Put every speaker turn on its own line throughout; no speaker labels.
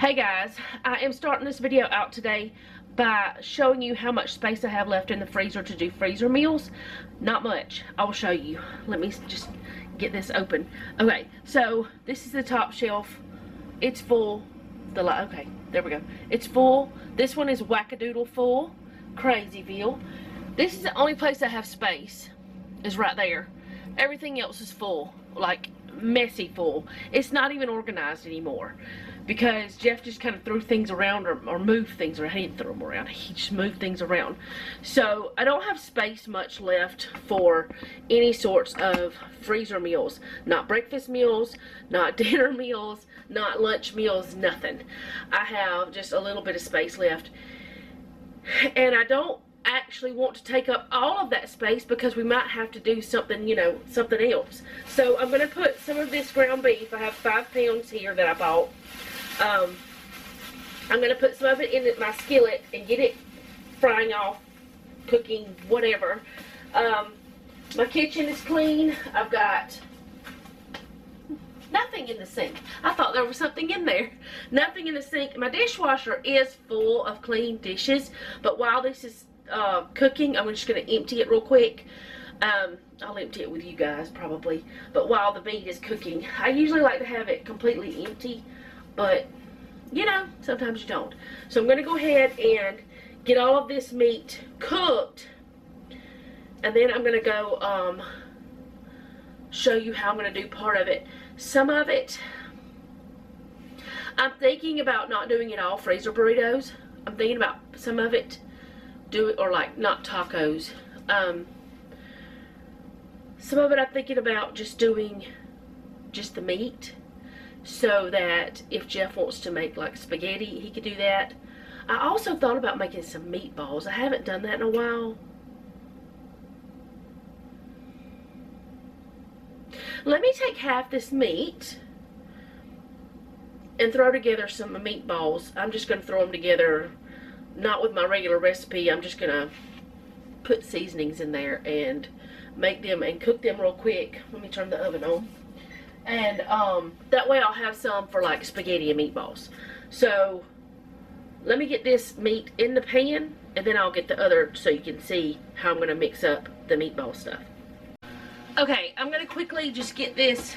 Hey guys, I am starting this video out today by showing you how much space I have left in the freezer to do freezer meals. Not much. I will show you. Let me just get this open. Okay, so this is the top shelf. It's full. Okay, there we go. It's full. This one is wackadoodle full. Crazyville. This is the only place I have space, is right there. Everything else is full, like messy full. It's not even organized anymore because Jeff just kind of threw things around or moved things around. He didn't throw them around, he just moved things around. So I don't have space much left for any sorts of freezer meals. Not breakfast meals, not dinner meals, not lunch meals, nothing. I have just a little bit of space left, and I don't actually want to take up all of that space because we might have to do something, you know, something else. So I'm going to put some of this ground beef. I have 5 pounds here that I bought. I'm going to put some of it in my skillet and get it frying off, cooking, whatever. My kitchen is clean. I've got nothing in the sink. I thought there was something in there. Nothing in the sink. My dishwasher is full of clean dishes, but while this is cooking, I'm just going to empty it real quick. I'll empty it with you guys probably, but while the meat is cooking, I usually like to have it completely empty, but you know, sometimes you don't. So I'm going to go ahead and get all of this meat cooked, and then I'm going to go show you how I'm going to do part of it. Some of it, I'm thinking about not doing it all freezer burritos. I'm thinking about some of it or like not tacos. Some of it I'm thinking about just doing just the meat, so that if Jeff wants to make like spaghetti, he could do that. I also thought about making some meatballs. I haven't done that in a while. Let me take half this meat and throw together some meatballs. I'm just going to throw them together, not with my regular recipe. I'm just going to put seasonings in there and make them and cook them real quick. Let me turn the oven on. And that way I'll have some for like spaghetti and meatballs. So let me get this meat in the pan, and then I'll get the other so you can see how I'm going to mix up the meatball stuff. Okay, I'm going to quickly just get this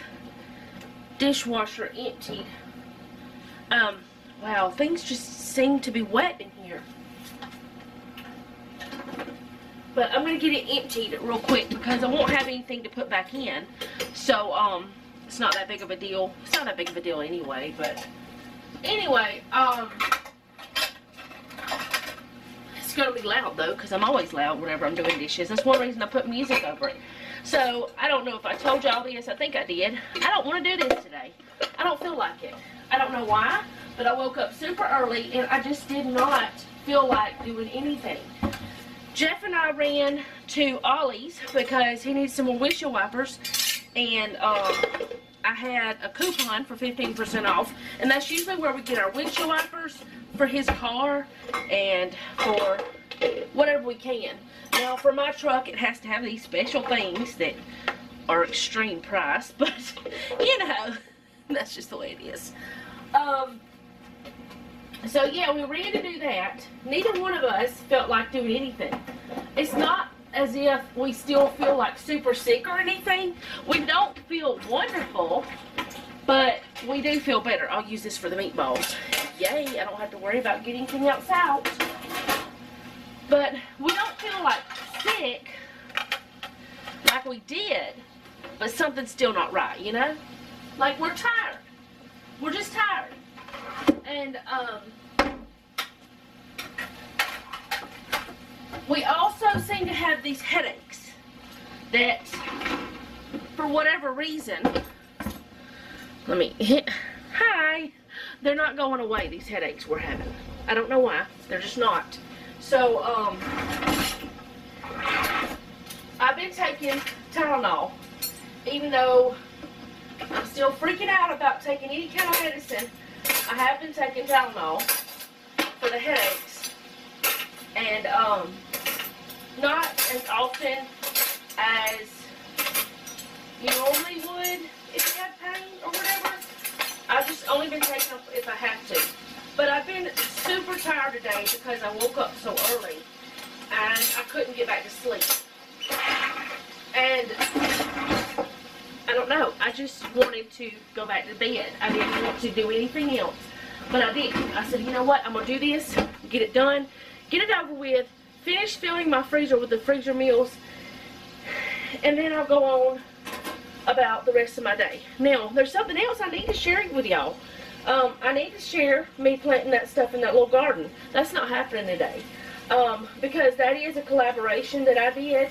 dishwasher emptied. Wow, things just seem to be wet in here. But I'm going to get it emptied real quick because I won't have anything to put back in. So, it's not that big of a deal. It's not that big of a deal anyway, but anyway, it's going to be loud though because I'm always loud whenever I'm doing dishes. That's one reason I put music over it. So, I don't know if I told y'all this. I think I did. I don't want to do this today. I don't feel like it. I don't know why, but I woke up super early and I just did not feel like doing anything. Jeff and I ran to Ollie's because he needs some more windshield wipers, and I had a coupon for 15% off, and that's usually where we get our windshield wipers for his car and for whatever we can. Now for my truck it has to have these special things that are extreme price, but you know, that's just the way it is. So yeah, we ran to do that. Neither one of us felt like doing anything. It's not as if we still feel like super sick or anything. We don't feel wonderful, but we do feel better. I'll use this for the meatballs. Yay, I don't have to worry about getting anything else out. But we don't feel like sick like we did, but something's still not right, you know? Like we're tired. We're just tired. And we also seem to have these headaches that, for whatever reason, hi, they're not going away, these headaches we're having. I don't know why, they're just not. So, I've been taking Tylenol, even though I'm still freaking out about taking any kind of medicine. I have been taking Tylenol for the headaches, and not as often as you normally would if you have pain or whatever. I've just only been taking them if I have to. But I've been super tired today because I woke up so early and I couldn't get back to sleep. And I don't know, I just wanted to go back to bed. I didn't want to do anything else. But I didn't. I said, you know what, I'm going to do this, get it done, get it over with, finish filling my freezer with the freezer meals, and then I'll go on about the rest of my day. Now, there's something else I need to share with y'all. I need to share me planting that stuff in that little garden. That's not happening today. Because that is a collaboration that I did,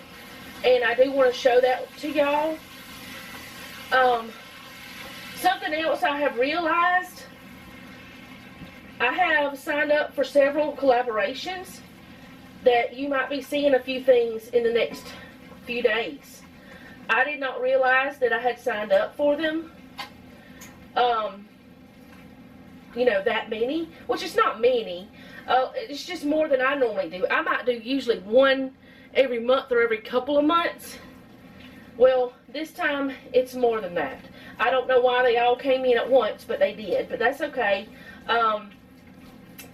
and I do want to show that to y'all. Something else I have realized, I have signed up for several collaborations that you might be seeing a few things in the next few days. I did not realize that I had signed up for them. You know, that many, which is not many. It's just more than I normally do. I might do usually one every month or every couple of months. Well, this time it's more than that. I don't know why they all came in at once, but they did. But that's okay.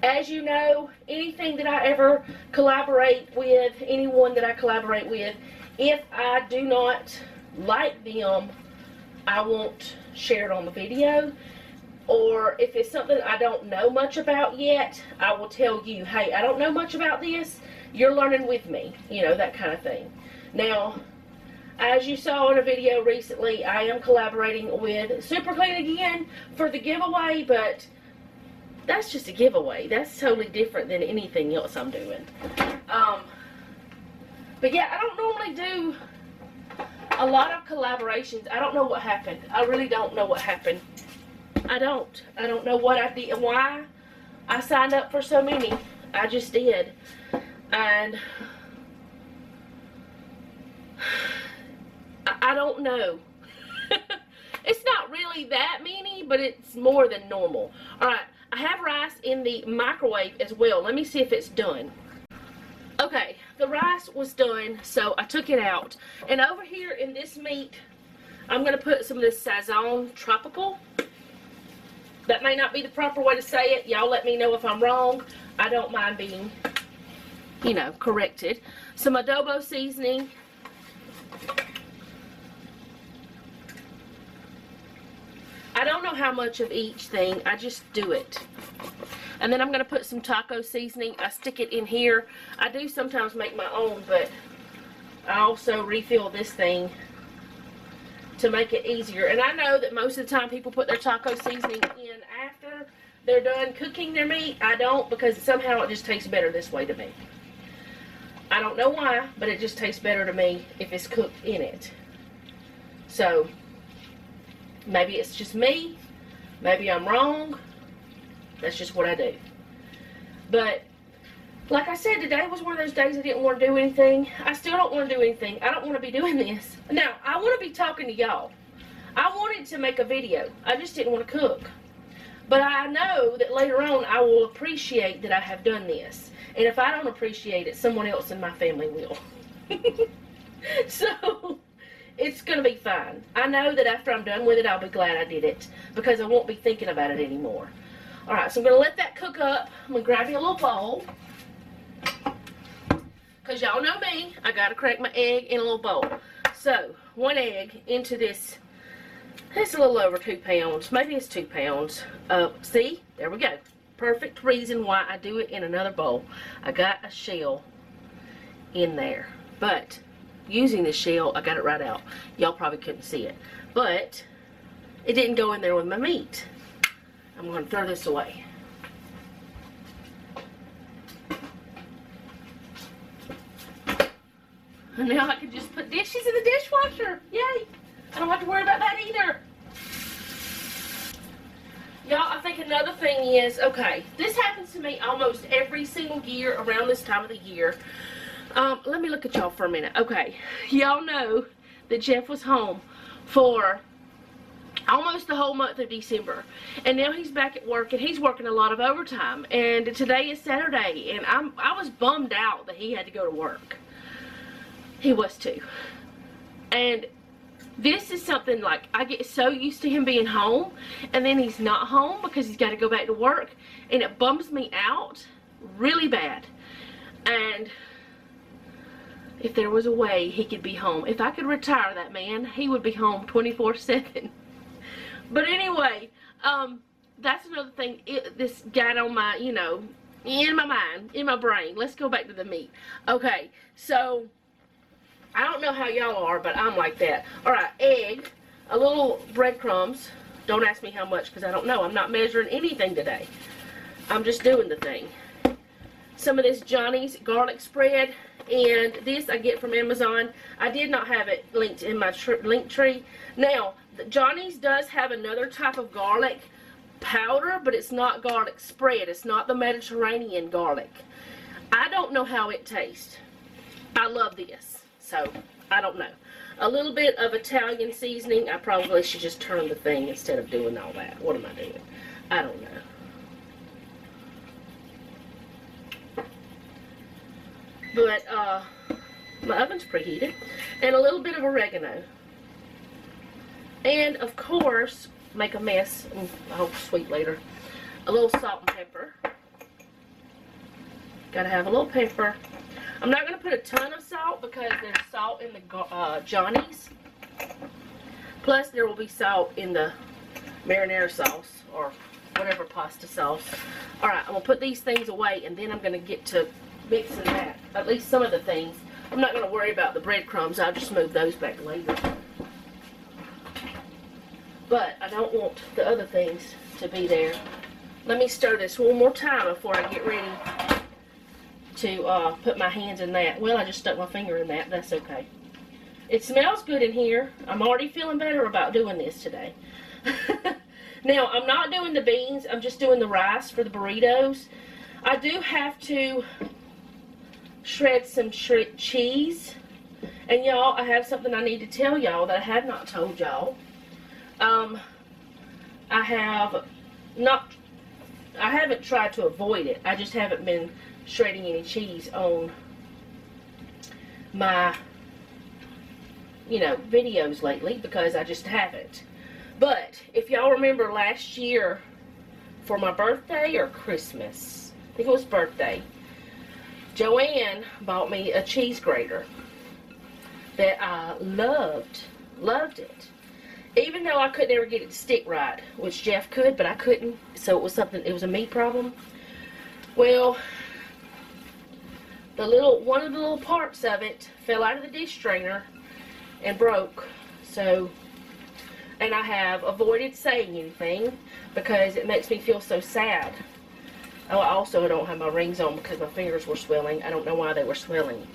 As you know, anything that I ever collaborate with, anyone that I collaborate with, if I do not like them, I won't share it on the video. Or if it's something I don't know much about yet, I will tell you, hey, I don't know much about this. You're learning with me. You know, that kind of thing. Now, as you saw in a video recently, I am collaborating with Super Clean again for the giveaway, but that's just a giveaway. That's totally different than anything else I'm doing. But yeah, I don't normally do a lot of collaborations. I don't know what happened. I really don't know what happened. I don't know what I did, why I signed up for so many. I just did. And I don't know. It's not really that many, but it's more than normal. Alright, I have rice in the microwave as well. Let me see if it's done. Okay, the rice was done, so I took it out. And over here in this meat, I'm going to put some of this Saison Tropical. That may not be the proper way to say it. Y'all let me know if I'm wrong. I don't mind being, you know, corrected. Some adobo seasoning. I don't know how much of each thing. I just do it. And then I'm going to put some taco seasoning. I stick it in here. I do sometimes make my own, but I also refill this thing to make it easier. And I know that most of the time people put their taco seasoning in after they're done cooking their meat. I don't, because somehow it just tastes better this way to me. I don't know why, but it just tastes better to me if it's cooked in it. So, maybe it's just me. Maybe I'm wrong. That's just what I do. But, like I said, today was one of those days I didn't want to do anything. I still don't want to do anything. I don't want to be doing this. Now, I want to be talking to y'all. I wanted to make a video. I just didn't want to cook. But I know that later on I will appreciate that I have done this. And if I don't appreciate it, someone else in my family will. So, it's going to be fine. I know that after I'm done with it, I'll be glad I did it. Because I won't be thinking about it anymore. Alright, so I'm going to let that cook up. I'm going to grab me a little bowl. Because y'all know me, I got to crack my egg in a little bowl. So, one egg into this. It's a little over 2 pounds. Maybe it's 2 pounds. See? There we go. Perfect reason why I do it in another bowl. I got a shell in there. But, using the shell, I got it right out. Y'all probably couldn't see it. But, it didn't go in there with my meat. I'm going to throw this away. And now I can just put dishes in the dishwasher. Yay! I don't have to worry about that either. Y'all, I think another thing is, okay, this happens to me almost every single year around this time of the year. Let me look at y'all for a minute. Okay, y'all know that Jeff was home for almost the whole month of December. And now he's back at work, and he's working a lot of overtime. And today is Saturday, and I was bummed out that he had to go to work. He was too. And This is something like, I get so used to him being home, and then he's not home because he's got to go back to work, and it bums me out really bad. And if there was a way he could be home, if I could retire that man, he would be home 24/7. But anyway, that's another thing. This got on my, you know, in my mind, in my brain. Let's go back to the meat. Okay, so I don't know how y'all are, but I'm like that. Alright, egg, a little breadcrumbs. Don't ask me how much because I don't know. I'm not measuring anything today. I'm just doing the thing. Some of this Johnny's garlic spread, and this I get from Amazon. I did not have it linked in my link tree. Now, Johnny's does have another type of garlic powder, but it's not garlic spread. It's not the Mediterranean garlic. I don't know how it tastes. I love this, so I don't know. A little bit of Italian seasoning. I probably should just turn the thing instead of doing all that. What am I doing? I don't know. But my oven's preheated. And a little bit of oregano. And of course, make a mess. Oh, sweet later. A little salt and pepper. Gotta have a little pepper. I'm not gonna put a ton of salt because there's salt in the Johnny's. Plus, there will be salt in the marinara sauce or whatever pasta sauce. Alright, I'm gonna put these things away, and then I'm gonna get to mixing that. At least some of the things. I'm not gonna worry about the breadcrumbs. I'll just move those back later. But I don't want the other things to be there. Let me stir this one more time before I get ready to put my hands in that. Well, I just stuck my finger in that. That's okay. It smells good in here. I'm already feeling better about doing this today. Now, I'm not doing the beans. I'm just doing the rice for the burritos. I do have to shred some cheese. And y'all, I have something I need to tell y'all that I have not told y'all. I haven't tried to avoid it. I just haven't been shredding any cheese on my, you know, videos lately because I just haven't. But if y'all remember last year for my birthday or Christmas, I think it was birthday, Joanne bought me a cheese grater that I loved it. Even though I could never get it to stick right, which Jeff could, but I couldn't. So it was a me problem. Well, one of the little parts of it fell out of the dish strainer and broke. So, and I have avoided saying anything because it makes me feel so sad. Oh, also I don't have my rings on because my fingers were swelling. I don't know why they were swelling.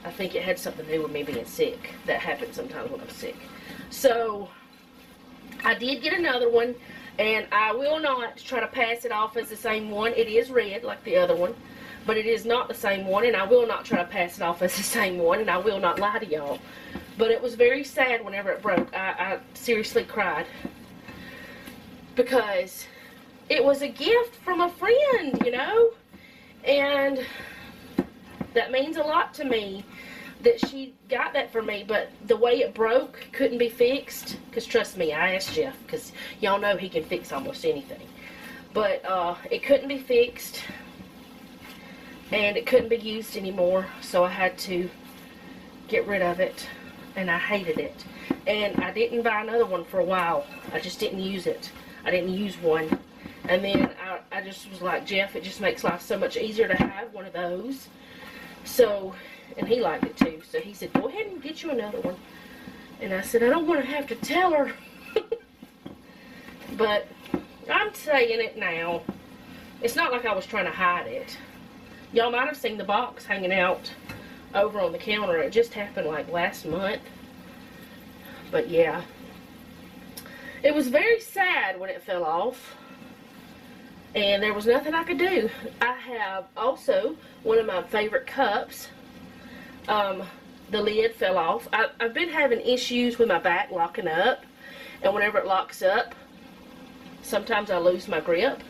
I think it had something to do with me being sick. That happens sometimes when I'm sick. So, I did get another one, and I will not try to pass it off as the same one. It is red like the other one, but it is not the same one, and I will not try to pass it off as the same one, and I will not lie to y'all. But it was very sad whenever it broke. I seriously cried because it was a gift from a friend, you know, and that means a lot to me that she got that for me, but the way it broke couldn't be fixed, because trust me, I asked Jeff, because y'all know he can fix almost anything, but it couldn't be fixed, and it couldn't be used anymore, so I had to get rid of it, and I hated it, and I didn't buy another one for a while. I just didn't use it. I didn't use one, and then I just was like, Jeff, it just makes life so much easier to have one of those. So, and he liked it too, so he said, go ahead and get you another one. And I said, I don't want to have to tell her. But I'm saying it now. It's not like I was trying to hide it. Y'all might have seen the box hanging out over on the counter. It just happened like last month. But yeah. It was very sad when it fell off. And there was nothing I could do. I have also one of my favorite cups. The lid fell off. I've been having issues with my back locking up. And whenever it locks up, sometimes I lose my grip.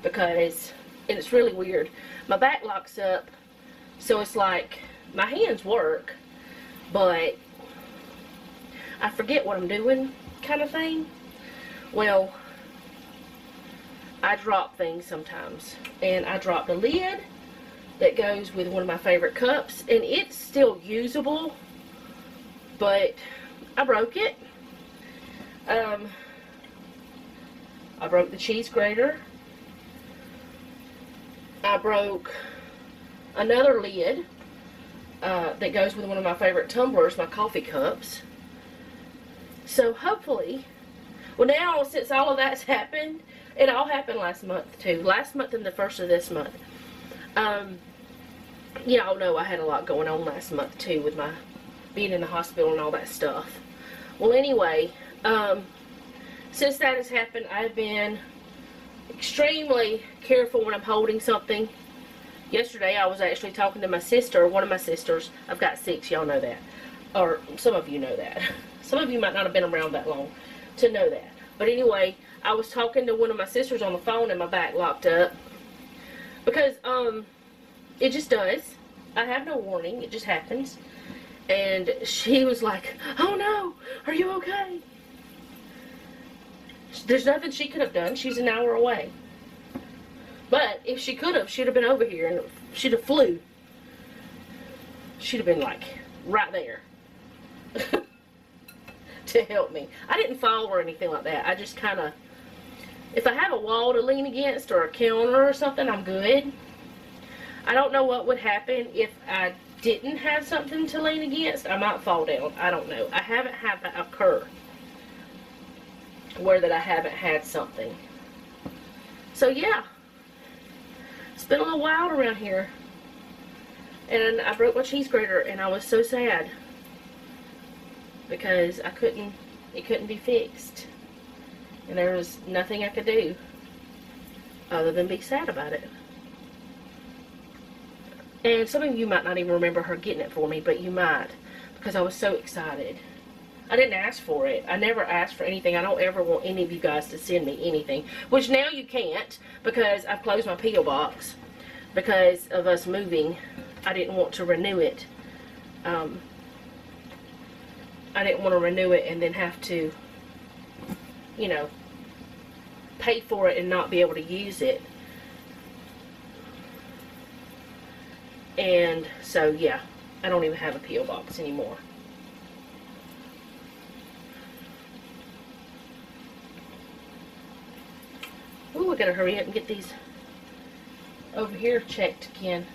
Because, and it's really weird. My back locks up. So it's like, my hands work. But I forget what I'm doing kind of thing. Well, I drop things sometimes. And I dropped a lid that goes with one of my favorite cups. And it's still usable, but I broke it. I broke the cheese grater. I broke another lid that goes with one of my favorite tumblers, my coffee cups. So hopefully, well now since all of that's happened, it all happened last month too. Last month and the first of this month. Y'all know I had a lot going on last month too with my being in the hospital and all that stuff. Well anyway, since that has happened, I've been extremely careful when I'm holding something. Yesterday I was actually talking to my sister, one of my sisters. I've got 6, y'all know that. Or some of you know that. Some of you might not have been around that long to know that. But anyway, I was talking to one of my sisters on the phone and my back locked up. Because, it just does. I have no warning. It just happens. And she was like, oh no, are you okay? There's nothing she could have done. She's an hour away. But if she could have, she'd have been over here and she'd have flew. She'd have been like right there to help me. I didn't fall or anything like that. I just kind of, if I have a wall to lean against or a counter or something, I'm good. I don't know what would happen if I didn't have something to lean against. I might fall down. I don't know. I haven't had that occur where that I haven't had something. So yeah, it's been a little wild around here. And I broke my cheese grater and I was so sad because it couldn't be fixed. And there was nothing I could do other than be sad about it. And some of you might not even remember her getting it for me, but you might, because I was so excited. I didn't ask for it. I never asked for anything. I don't ever want any of you guys to send me anything, which now you can't because I've closed my P.O. box because of us moving. I didn't want to renew it. I didn't want to renew it and then have to, you know, pay for it and not be able to use it. And so, yeah, I don't even have a P.O. box anymore. Ooh, I gotta hurry up and get these over here checked again.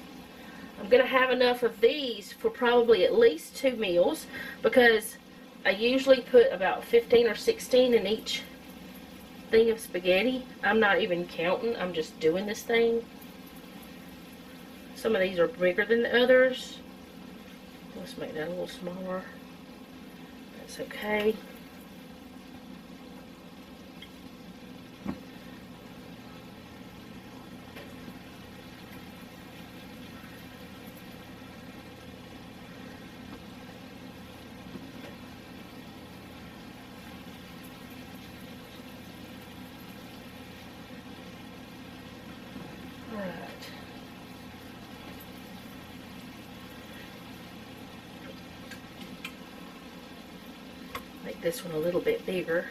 I'm gonna have enough of these for probably at least 2 meals because I usually put about 15 or 16 in each thing of spaghetti. I'm not even counting, I'm just doing this thing. Some of these are bigger than the others. Let's make that a little smaller. That's okay. Make this one a little bit bigger.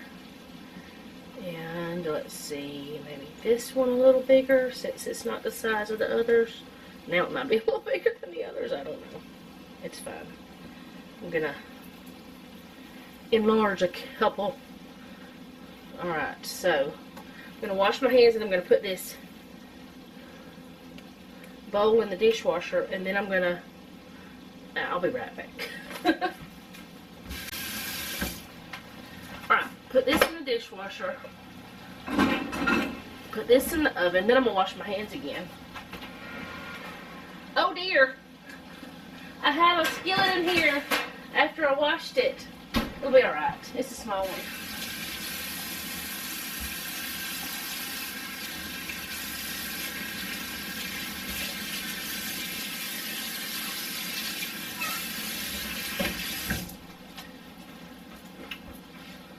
And let's see, maybe this one a little bigger since it's not the size of the others. Now it might be a little bigger than the others, I don't know. It's fine. I'm gonna enlarge a couple. Alright, so I'm gonna wash my hands and I'm gonna put this bowl in the dishwasher and then I'm gonna, I'll be right back. Alright, put this in the dishwasher. Put this in the oven. Then I'm going to wash my hands again. Oh dear. I have a skillet in here after I washed it. It'll be alright. It's a small one.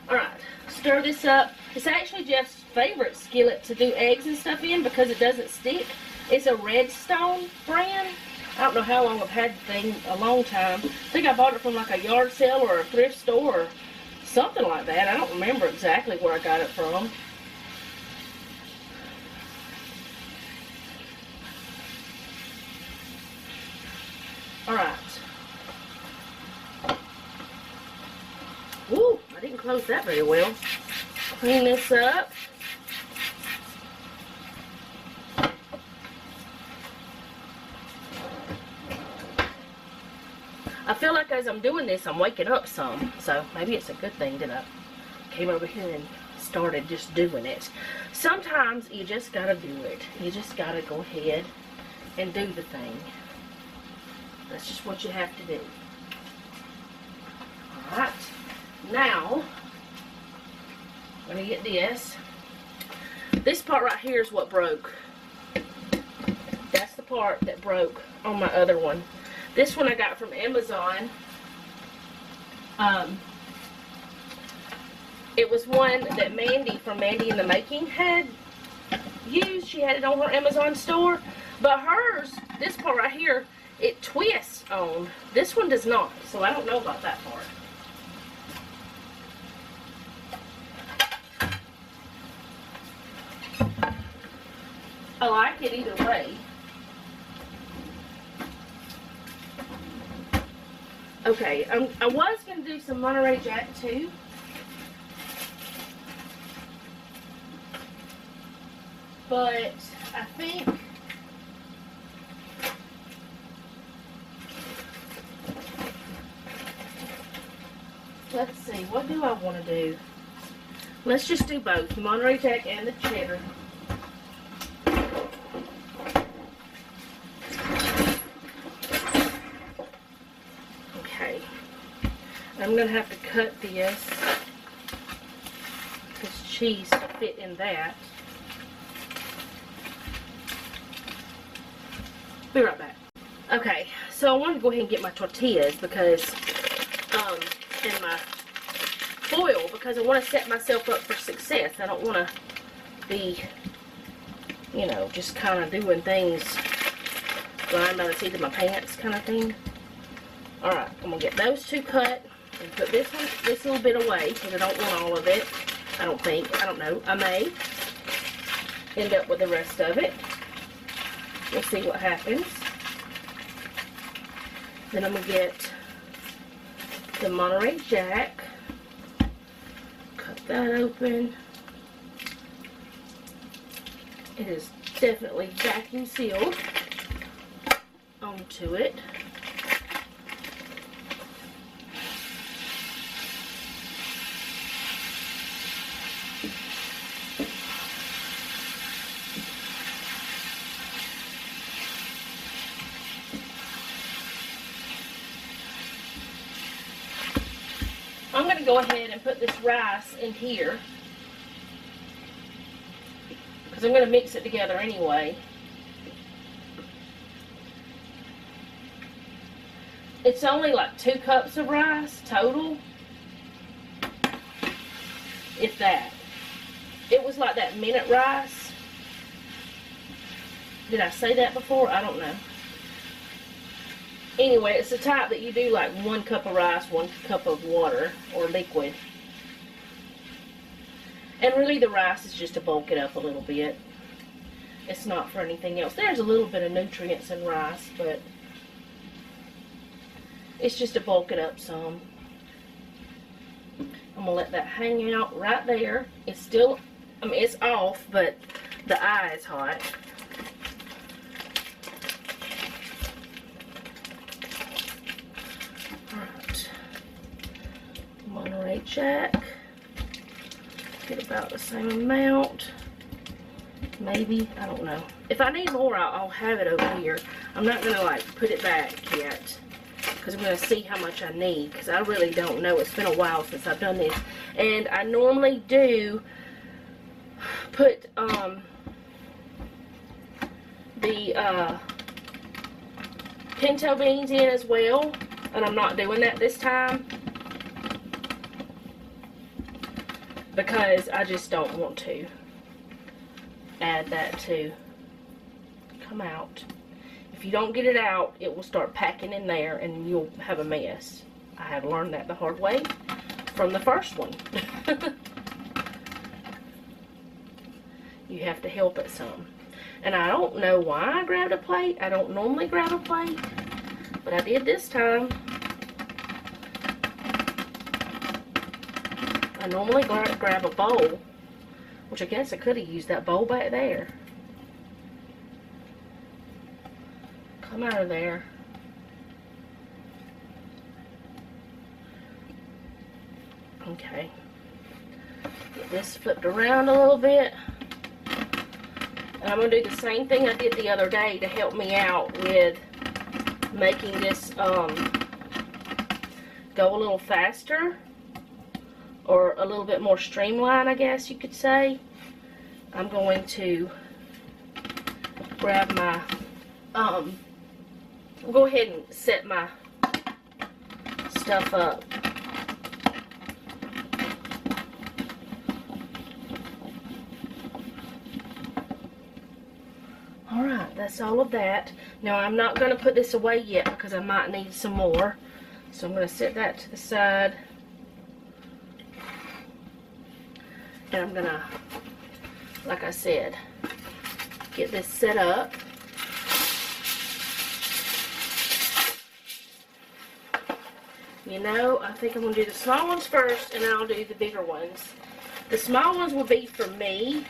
Alright, stir this up. It's actually Jeff's favorite skillet to do eggs and stuff in because it doesn't stick. It's a Redstone brand. I don't know how long I've had the thing, a long time. I think I bought it from like a yard sale or a thrift store. Something like that. I don't remember exactly where I got it from. Alright. Woo! I didn't close that very well. Clean this up. I feel like as I'm doing this, I'm waking up some. So maybe it's a good thing that I came over here and started just doing it. Sometimes you just gotta do it. You just gotta go ahead and do the thing. That's just what you have to do. Alright. Now, I'm gonna get this. This part right here is what broke. That's the part that broke on my other one. This one I got from Amazon. It was one that Mandy from Mandy in the Making had used. She had it on her Amazon store. But hers, this part right here, it twists on. This one does not. So I don't know about that part. I like it either way. Okay, I was going to do some Monterey Jack too. But I think let's see, what do I want to do? Let's just do both, the Monterey Jack and the cheddar. Okay. I'm going to have to cut this cheese to fit in that. Be right back. Okay, so I wanted to go ahead and get my tortillas because, and my foil, because I want to set myself up for success. I don't want to be, you know, just kind of doing things flying by the seat of my pants kind of thing. Alright, I'm going to get those two cut and put this little bit away because I don't want all of it. I don't think. I don't know. I may end up with the rest of it. We'll see what happens. Then I'm going to get the Monterey Jack. Cut that open. It is definitely vacuum sealed onto it. I'm going to go ahead and put this rice in here because I'm going to mix it together anyway. It's only like 2 cups of rice total, if that. It was like that minute rice. Did I say that before? I don't know. Anyway, it's the type that you do like 1 cup of rice, 1 cup of water or liquid. And really the rice is just to bulk it up a little bit. It's not for anything else. There's a little bit of nutrients in rice, but it's just to bulk it up some. I'm going to let that hang out right there. It's still, I mean, it's off, but the eye is hot. Monterey Jack, get about the same amount, maybe, I don't know. If I need more, I'll have it over here. I'm not going to like put it back yet because I'm going to see how much I need because I really don't know. It's been a while since I've done this, and I normally do put the pinto beans in as well, and I'm not doing that this time because I just don't want to add that to come out. If you don't get it out, it will start packing in there and you'll have a mess. I have learned that the hard way. from the first one. You have to help it some. And I don't know why I grabbed a plate. I don't normally grab a plate, but I did this time. I normally grab a bowl, which I guess I could have used that bowl back there. Come out of there. Okay. Get this flipped around a little bit. And I'm going to do the same thing I did the other day to help me out with making this go a little faster. Or a little bit more streamlined, I guess you could say. I'm going to grab my, go ahead and set my stuff up. Alright, that's all of that. Now I'm not going to put this away yet because I might need some more. So I'm going to set that to the side. And I'm going to, like I said, get this set up. You know, I think I'm going to do the small ones first and then I'll do the bigger ones. The small ones will be for me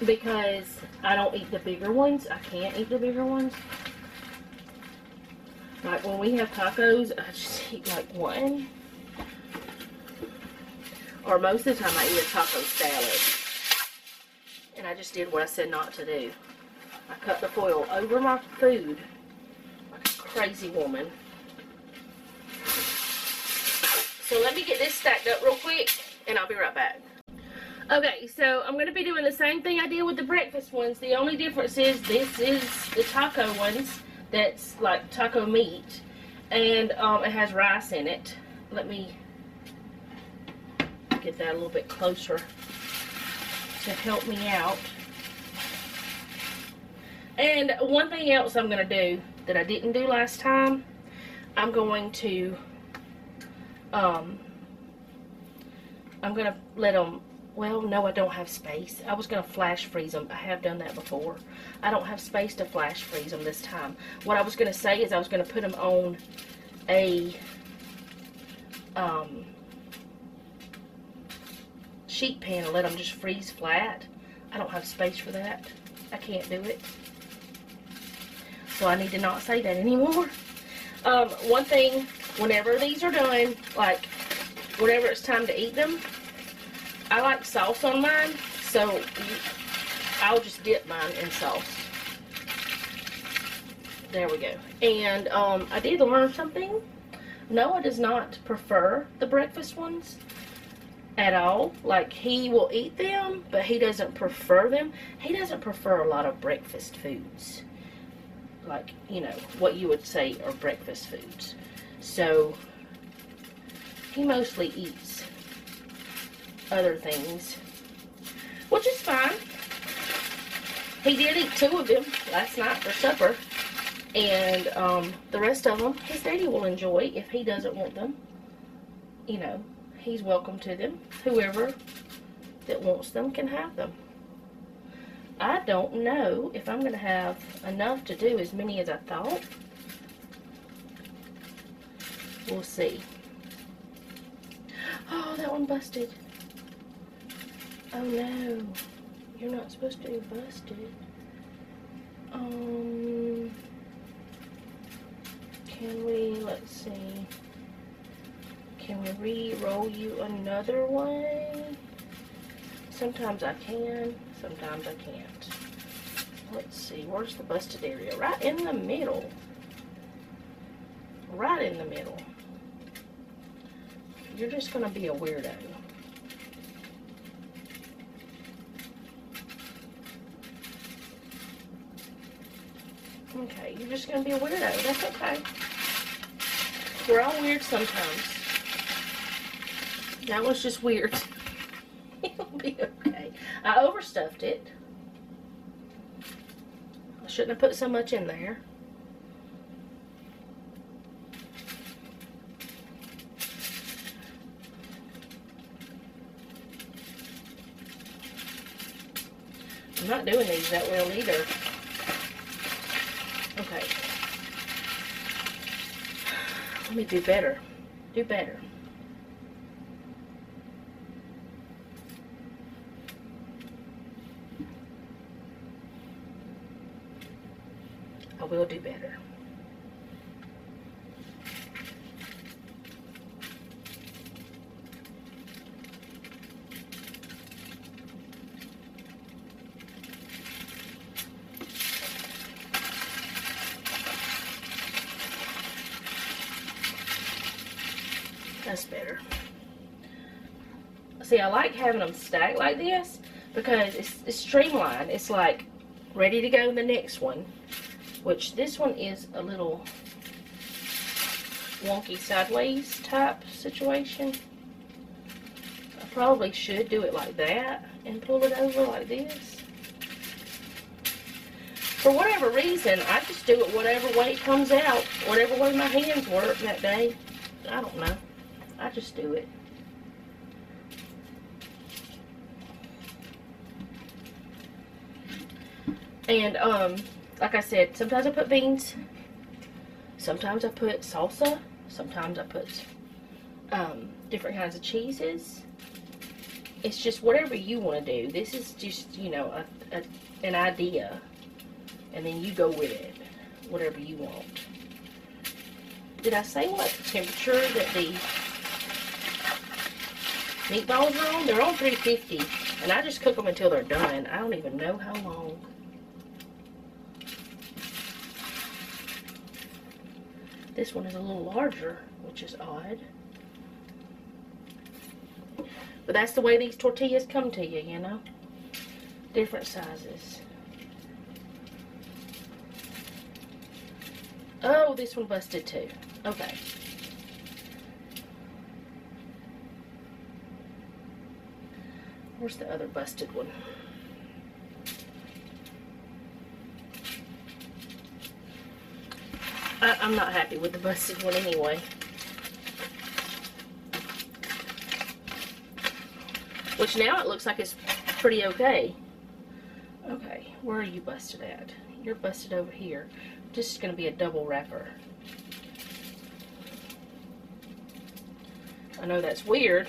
because I don't eat the bigger ones. I can't eat the bigger ones. Like when we have tacos, I just eat like one. Or most of the time I eat a taco salad. And I just did what I said not to do. I cut the foil over my food like a crazy woman. So let me get this stacked up real quick and I'll be right back. Okay, so I'm going to be doing the same thing I did with the breakfast ones. The only difference is this is the taco ones that's like taco meat. And it has rice in it. Let me get that a little bit closer to help me out. And one thing else I'm going to do that I didn't do last time, I'm going to let them, well, no, I don't have space. I was going to flash freeze them. I have done that before. I don't have space to flash freeze them this time. What I was going to say is I was going to put them on a sheet pan and let them just freeze flat. I don't have space for that. I can't do it. So I need to not say that anymore. One thing, whenever these are done, like whenever it's time to eat them, I like sauce on mine, so I'll just dip mine in sauce. There we go. And I did learn something. Noah does not prefer the breakfast ones at all. Like, he will eat them, but he doesn't prefer them. He doesn't prefer a lot of breakfast foods. Like, you know, what you would say are breakfast foods. So, he mostly eats other things, which is fine. He did eat 2 of them last night for supper. And the rest of them, his daddy will enjoy if he doesn't want them. You know, he's welcome to them. Whoever that wants them can have them. I don't know if I'm going to have enough to do as many as I thought. We'll see. Oh, that one busted. Oh no. You're not supposed to be busted. Can we, let's see. Can we re-roll you another one? Sometimes I can, sometimes I can't. Let's see, where's the busted area? Right in the middle. Right in the middle. You're just gonna be a weirdo. Okay, you're just gonna be a weirdo. That's okay. We're all weird sometimes. That was just weird. It'll be okay. I overstuffed it. I shouldn't have put so much in there. I'm not doing these that well either. Okay. Let me do better. Do better. I will do better. That's better. See, I like having them stacked like this because it's streamlined. It's like ready to go in the next one, which this one is a little wonky sideways type situation. I probably should do it like that and pull it over like this. For whatever reason, I just do it whatever way it comes out, whatever way my hands work that day. I don't know. I just do it. And, like I said, sometimes I put beans. Sometimes I put salsa. Sometimes I put, different kinds of cheeses. It's just whatever you want to do. This is just, you know, an idea. And then you go with it. Whatever you want. Did I say what temperature that the meatballs are on? They're on 350. And I just cook them until they're done. I don't even know how long. This one is a little larger, which is odd. But that's the way these tortillas come to you, you know? Different sizes. Oh, this one busted too. Okay. Where's the other busted one? I'm not happy with the busted one anyway. Which now it looks like it's pretty okay. Okay, where are you busted at? You're busted over here. This is going to be a double wrapper. I know that's weird.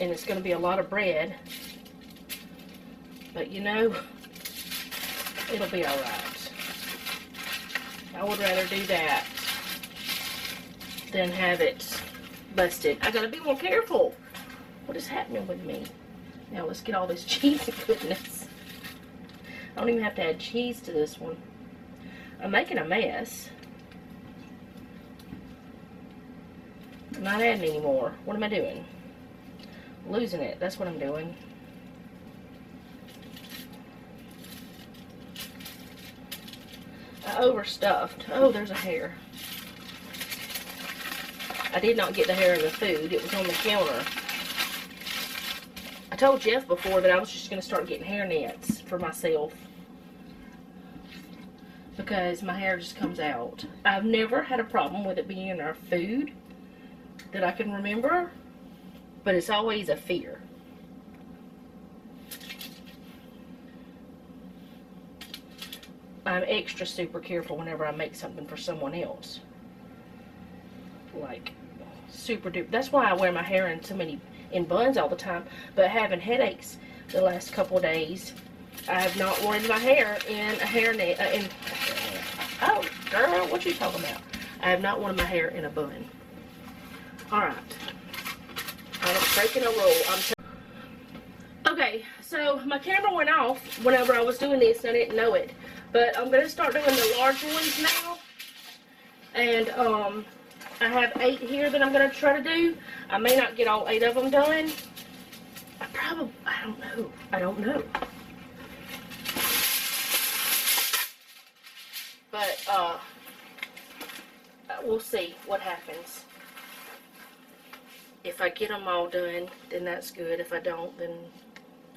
And it's going to be a lot of bread. But you know, it'll be alright. I would rather do that than have it busted. I gotta be more careful. What is happening with me? Now let's get all this cheese goodness. I don't even have to add cheese to this one. I'm making a mess. I'm not adding any more. What am I doing? Losing it. That's what I'm doing. I overstuffed. Oh, there's a hair. I did not get the hair in the food. It was on the counter. I told Jeff before that I was just going to start getting hair nets for myself. Because my hair just comes out. I've never had a problem with it being in our food that I can remember. But it's always a fear. I'm extra super careful whenever I make something for someone else. Like, super duper. That's why I wear my hair in buns all the time. But having headaches the last couple of days, I have not wanted my hair in a hairnet. Oh, girl, what you talking about? I have not wanted my hair in a bun. Alright. I'm breaking a rule. Okay, so my camera went off whenever I was doing this and I didn't know it. But I'm going to start doing the large ones now. And I have 8 here that I'm going to try to do. I may not get all 8 of them done. I don't know. I don't know. But we'll see what happens. If I get them all done, then that's good. If I don't, then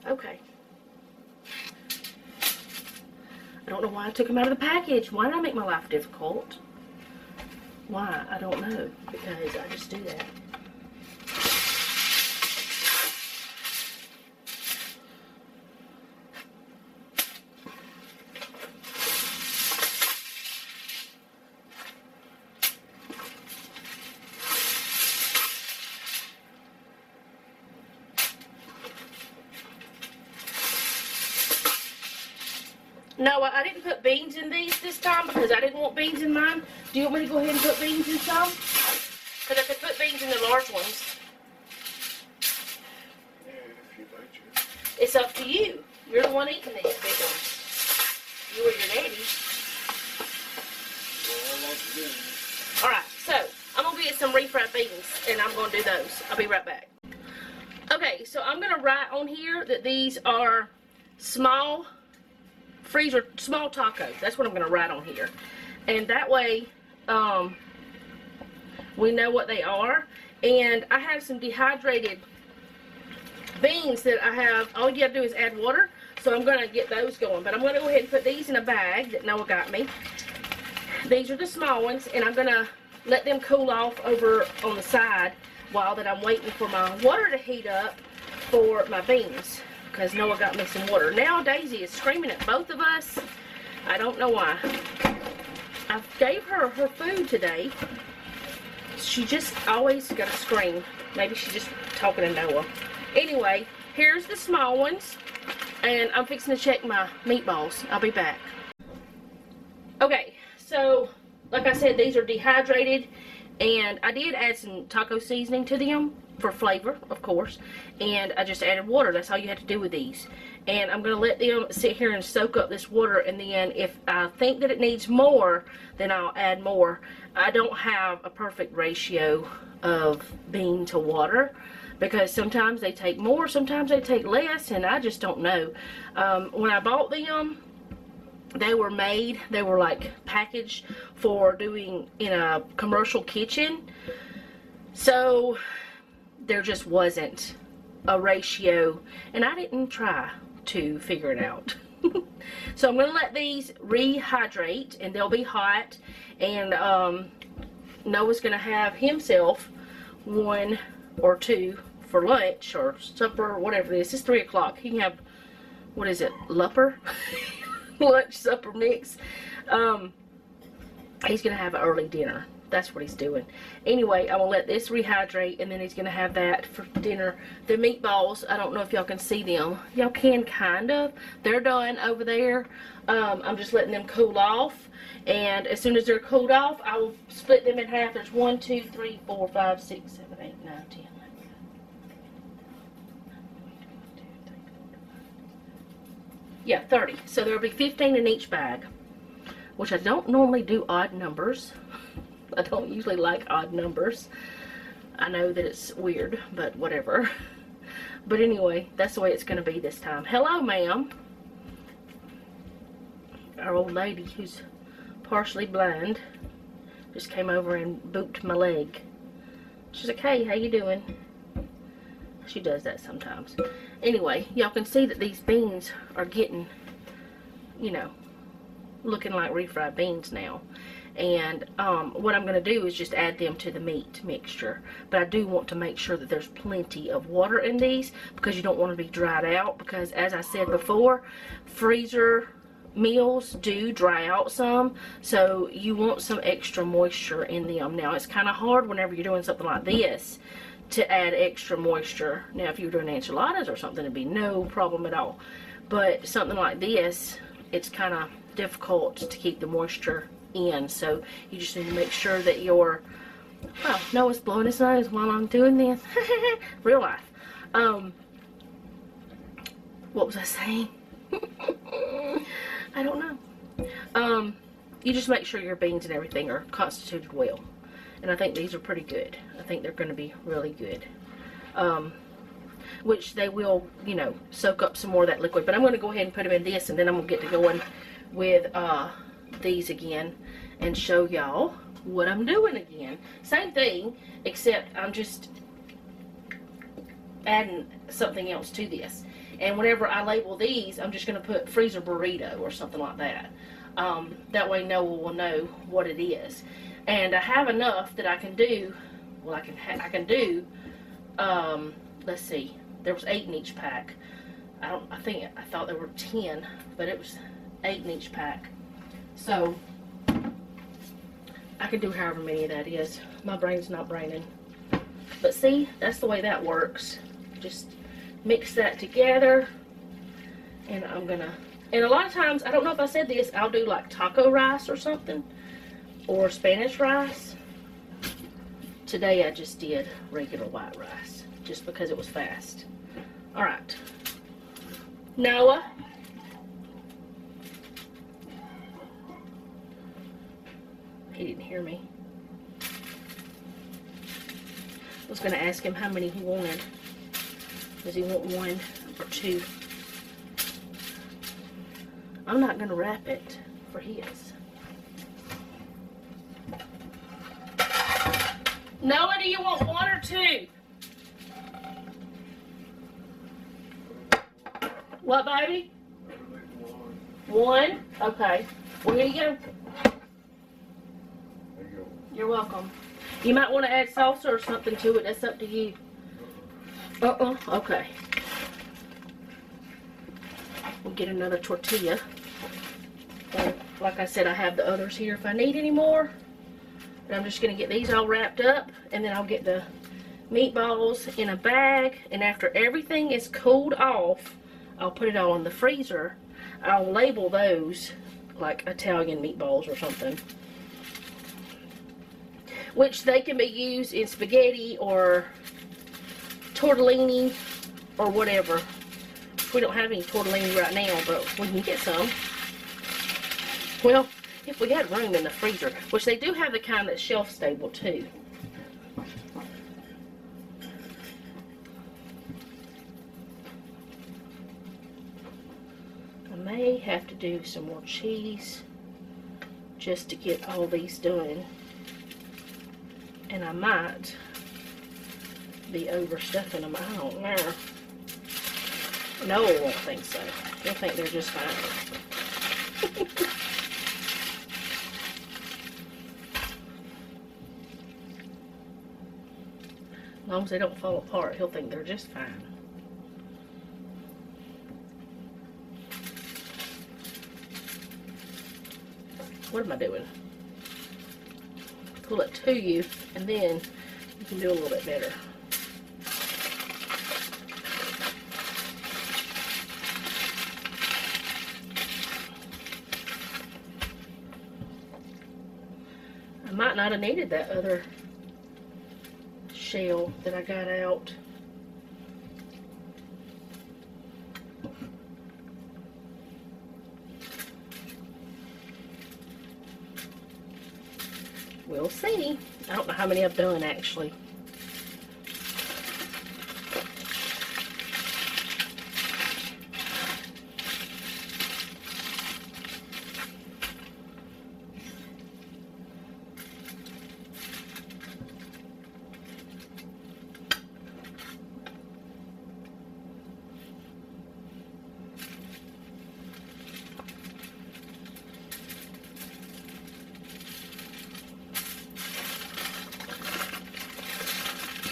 okay. I don't know why I took them out of the package. Why did I make my life difficult? Why? I don't know. Because I just do that. No, I didn't put beans in these this time because I didn't want beans in mine. Do you want me to go ahead and put beans in some? Because I could put beans in the large ones.
Yeah, if you'd like to.
It's up to you. You're the one eating these big ones. You or your daddy.
Well, I like to do it.
Alright, so I'm going to get some refried beans and I'm going to do those. I'll be right back. Okay, so I'm going to write on here that these are small small tacos. That's what I'm going to write on here. And that way, we know what they are. And I have some dehydrated beans that I have. All you have to do is add water. So I'm going to get those going. But I'm going to go ahead and put these in a bag that Noah got me. These are the small ones. And I'm going to let them cool off over on the side while that I'm waiting for my water to heat up for my beans. Because Noah got me some water. Now Daisy is screaming at both of us. I don't know why. I gave her her food today. She just always got to scream. Maybe she's just talking to Noah. Anyway, here's the small ones. And I'm fixing to check my meatballs. I'll be back. Okay, so like I said, these are dehydrated. And I did add some taco seasoning to them for flavor, of course. And I just added water. That's all you have to do with these. And I'm going to let them sit here and soak up this water. And then if I think that it needs more, then I'll add more. I don't have a perfect ratio of bean to water. Because sometimes they take more, sometimes they take less. And I just don't know. When I bought them, they were like packaged for doing in a commercial kitchen. So there just wasn't a ratio, and I didn't try to figure it out. So I'm gonna let these rehydrate, and they'll be hot. And Noah's gonna have himself one or two for lunch or supper or whatever it is. It's 3 o'clock. He can have, what is it, Lupper? Lunch, supper mix. He's gonna have an early dinner. That's what he's doing. Anyway, I'm gonna let this rehydrate, and then he's gonna have that for dinner. The meatballs, I don't know if y'all can see them. Y'all can kind of. They're done over there. I'm just letting them cool off, and as soon as they're cooled off, I will split them in half. There's 1, 2, 3, 4, 5, 6, 7, 8, 9, 10. Yeah, 30. So there'll be 15 in each bag, which I don't normally do odd numbers. I don't usually like odd numbers. I know that it's weird, but whatever. But anyway, that's the way it's going to be this time. Hello, ma'am. Our old lady, who's partially blind, just came over and booped my leg. She's like, hey, how you doing? She does that sometimes. Anyway, y'all can see that these beans are getting, you know, looking like refried beans now. And what I'm going to do is just add them to the meat mixture. But I do want to make sure that there's plenty of water in these, because you don't want to be dried out. Because as I said before, freezer meals do dry out some. So you want some extra moisture in them. Now, it's kind of hard whenever you're doing something like this to add extra moisture. Now, if you were doing enchiladas or something, it'd be no problem at all. But something like this, it's kind of difficult to keep the moisture in. So you just need to make sure that your, oh, Noah's blowing his nose while I'm doing this. Real life. What was I saying? I don't know. You just make sure your beans and everything are constituted well. And I think these are pretty good. I think they're going to be really good. Which they will, you know, soak up some more of that liquid. But I'm going to go ahead and put them in this, and then I'm going to get to going with these again and show y'all what I'm doing again. Same thing, except I'm just adding something else to this. And whenever I label these, I'm just going to put freezer burrito or something like that. That way Noah will know what it is. And I have enough that I can do, well, I can do, let's see, there was 8 in each pack. I thought there were 10, but it was 8 in each pack. So I can do however many that is. My brain's not braining. But see, that's the way that works. Just mix that together, and I'm gonna And a lot of times, I don't know if I said this, I'll do like taco rice or something, or Spanish rice. Today I just did regular white rice, just because it was fast. All right. Noah. He didn't hear me. I was going to ask him how many he wanted. Does he want 1 or 2? I'm not going to wrap it for his. Noah, do you want 1 or 2? What, baby? 1? Okay. Well, here you go. You're welcome. You might want to add salsa or something to it. That's up to you. Okay. We'll get another tortilla. And like I said, I have the others here if I need any more. But I'm just going to get these all wrapped up. And then I'll get the meatballs in a bag. And after everything is cooled off, I'll put it all in the freezer. I'll label those like Italian meatballs or something. Which they can be used in spaghetti or tortellini or whatever. We don't have any tortellini right now, but we can get some. Well, if we got room in the freezer, which they do have the kind that's shelf stable too. I may have to do some more cheese just to get all these done. And I might be overstuffing them. I don't know. No, I won't think so. He'll think they're just fine. As long as they don't fall apart, he'll think they're just fine. What am I doing? Pull it to you, and then you can do a little bit better. I might not have needed that other shell that I got out. We'll see. I don't know how many I've done actually.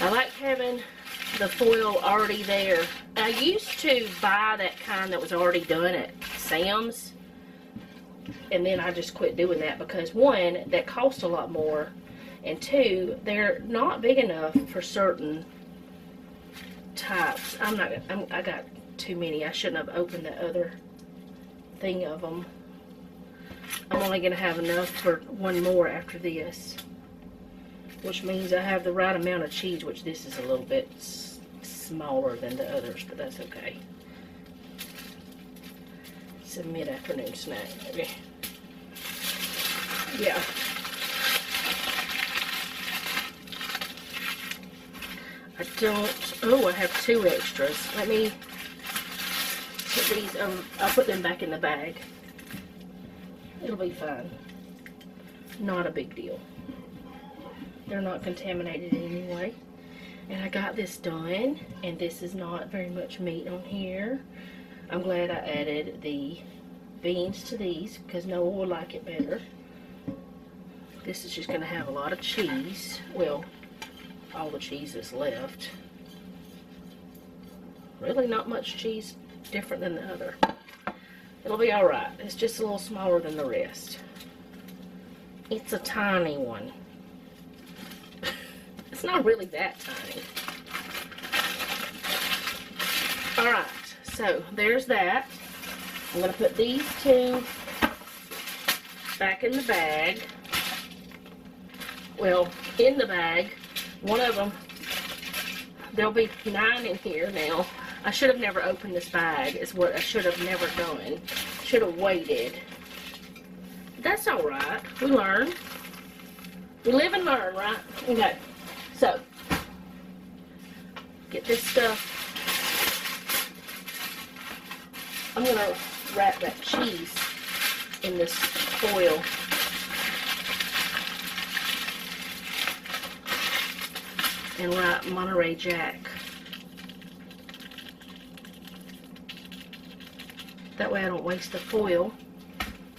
I like having the foil already there. I used to buy that kind that was already done at Sam's, and then I just quit doing that because 1, that cost a lot more, and 2, they're not big enough for certain types. I got too many. I shouldn't have opened the other thing of them. I'm only going to have enough for 1 more after this. Which means I have the right amount of cheese, which this is a little bit smaller than the others, but that's okay. It's a mid-afternoon snack, maybe. Yeah. I have 2 extras. Let me put these, I'll put them back in the bag. It'll be fine. Not a big deal. They're not contaminated anyway. And I got this done, and this is not very much meat on here. I'm glad I added the beans to these because Noah will like it better. This is just going to have a lot of cheese. Well, all the cheese that's left. Really not much cheese different than the other. It'll be alright. It's just a little smaller than the rest. It's a tiny one. It's not really that tiny. Alright, so there's that. I'm going to put these two back in the bag. Well, in the bag. One of them, there'll be 9 in here now. I should have never opened this bag, is what I should have never done. Should have waited. That's alright. We learn. We live and learn, right? Okay. So, get this stuff. I'm going to wrap that cheese in this foil. And write Monterey Jack. That way I don't waste the foil.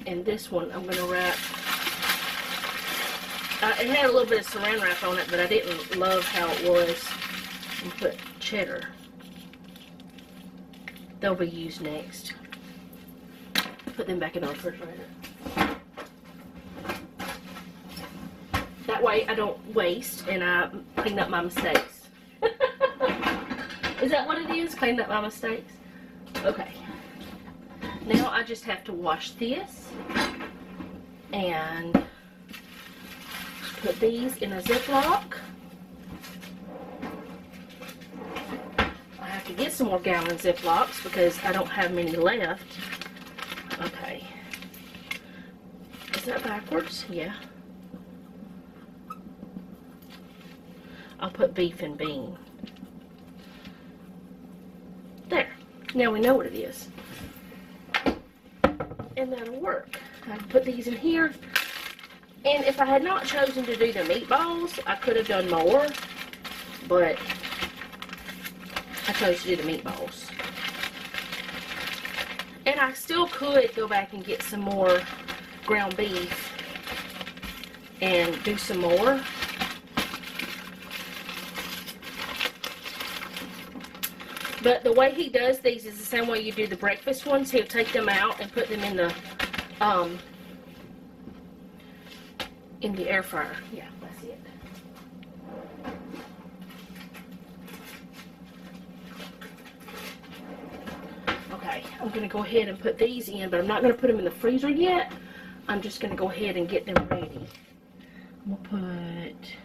And this one I'm going to wrap. It had a little bit of saran wrap on it, but I didn't love how it was. And put cheddar. They'll be used next. Put them back in the refrigerator. That way I don't waste and I clean up my mistakes. Is that what it is? Clean up my mistakes? Okay. Now I just have to wash this and put these in a Ziploc. I have to get some more gallon Ziplocs because I don't have many left. Okay. Is that backwards? Yeah. I'll put beef and bean. There. Now we know what it is. And that'll work. I can put these in here. And if I had not chosen to do the meatballs, I could have done more. But I chose to do the meatballs. And I still could go back and get some more ground beef and do some more. But the way he does these is the same way you do the breakfast ones. He'll take them out and put them in the air fryer. Yeah, that's it. Okay, I'm going to go ahead and put these in, but I'm not going to put them in the freezer yet. I'm just going to go ahead and get them ready. I'm going to put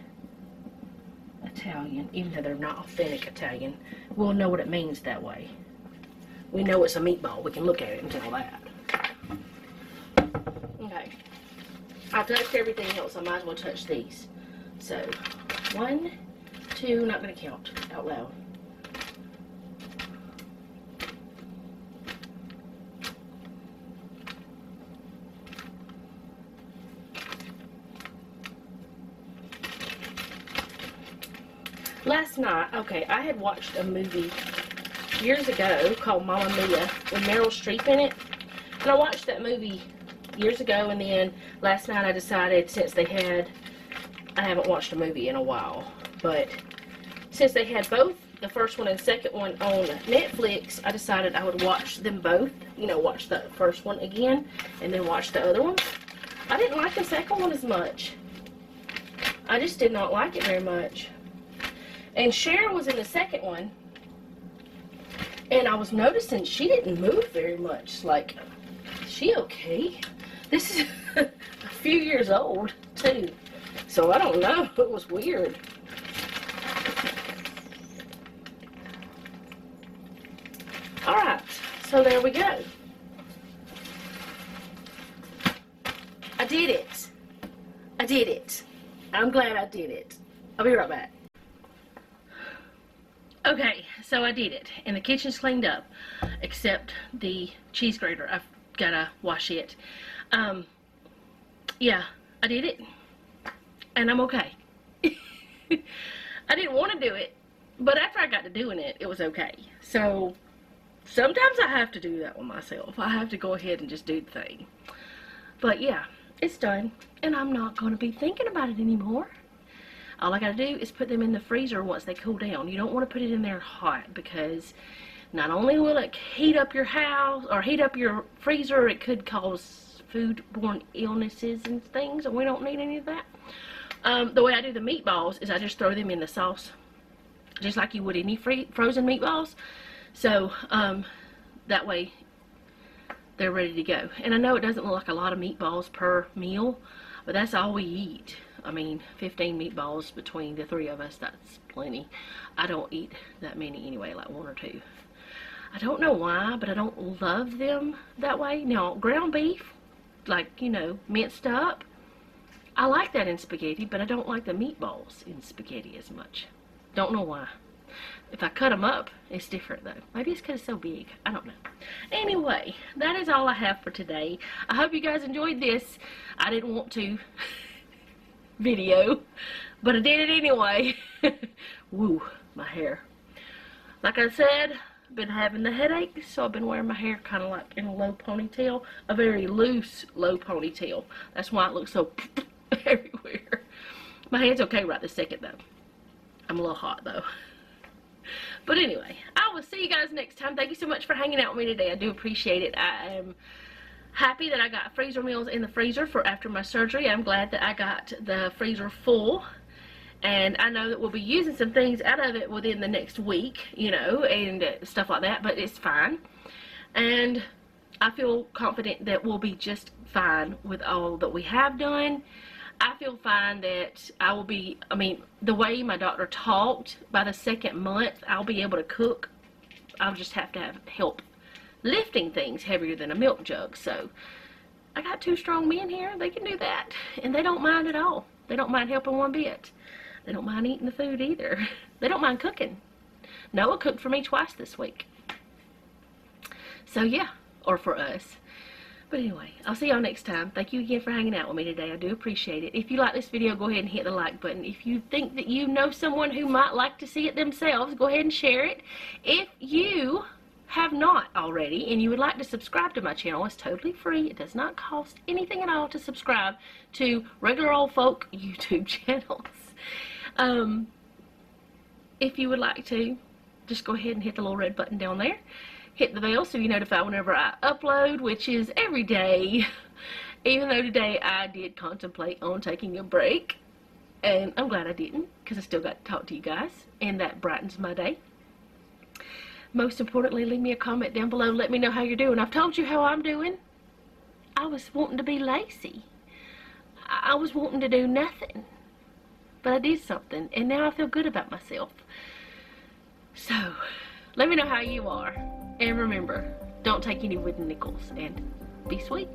Italian, even though they're not authentic Italian. We'll know what it means that way. We know it's a meatball. We can look at it and tell that. Okay. I've touched everything else. I might as well touch these. So, 1, 2, not going to count out loud. Last night, okay, I had watched a movie years ago called Mamma Mia with Meryl Streep in it. And I watched that movie years ago, and then last night I decided, since they had, I haven't watched a movie in a while, but since they had both, the first one and second one on Netflix, I decided I would watch them both. You know, watch the first one again, and then watch the other one. I didn't like the second one as much. I just did not like it very much. And Sharon was in the second one, and I was noticing she didn't move very much. Like, is she okay? This is a few years old, too. So I don't know. It was weird. Alright, so there we go. I did it. I did it. I'm glad I did it. I'll be right back. Okay, so I did it, and the kitchen's cleaned up, except the cheese grater. I've gotta wash it. Yeah, I did it, and I'm okay. I didn't want to do it, but after I got to doing it, it was okay. So, sometimes I have to do that with myself. I have to go ahead and just do the thing. But yeah, it's done, and I'm not going to be thinking about it anymore. All I gotta do is put them in the freezer once they cool down. You don't want to put it in there hot, because not only will it heat up your house or heat up your freezer, it could cause foodborne illnesses and things, and we don't need any of that. The way I do the meatballs is I just throw them in the sauce, just like you would any frozen meatballs. So that way they're ready to go. And I know it doesn't look like a lot of meatballs per meal, but that's all we eat. I mean, 15 meatballs between the 3 of us, that's plenty. I don't eat that many anyway, like 1 or 2. I don't know why, but I don't love them that way. Now, ground beef, like, you know, minced up, I like that in spaghetti, but I don't like the meatballs in spaghetti as much. Don't know why. If I cut them up, it's different though. Maybe it's because it's so big. I don't know. Anyway, that is all I have for today. I hope you guys enjoyed this. I didn't want to video, but I did it anyway. Woo, my hair. Like I said, I've been having the headache, so I've been wearing my hair kind of like in a low ponytail. A very loose, low ponytail. That's why it looks so everywhere. My hand's okay right this second though. I'm a little hot though. But anyway, I will see you guys next time. Thank you so much for hanging out with me today. I do appreciate it. I am happy that I got freezer meals in the freezer for after my surgery. I'm glad that I got the freezer full. And I know that we'll be using some things out of it within the next week, you know, and stuff like that. But it's fine. And I feel confident that we'll be just fine with all that we have done. I feel fine that I will be, I mean, the way my doctor talked, by the 2nd month, I'll be able to cook. I'll just have to have help lifting things heavier than a milk jug. So, I got 2 strong men here. They can do that. And they don't mind at all. They don't mind helping one bit. They don't mind eating the food either. They don't mind cooking. Noah cooked for me twice this week. So, yeah. Or for us. But anyway, I'll see y'all next time. Thank you again for hanging out with me today. I do appreciate it. If you like this video, go ahead and hit the like button. If you think that you know someone who might like to see it themselves, go ahead and share it. If you have not already and you would like to subscribe to my channel, it's totally free. It does not cost anything at all to subscribe to regular old folk YouTube channels. If you would like to, just go ahead and hit the little red button down there. Hit the bell so you're notified whenever I upload, which is every day. Even though today I did contemplate on taking a break. And I'm glad I didn't, because I still got to talk to you guys. And that brightens my day. Most importantly, leave me a comment down below. Let me know how you're doing. I've told you how I'm doing. I was wanting to be lazy. I was wanting to do nothing. But I did something. And now I feel good about myself. So, let me know how you are. And remember, don't take any wooden nickels, and be sweet.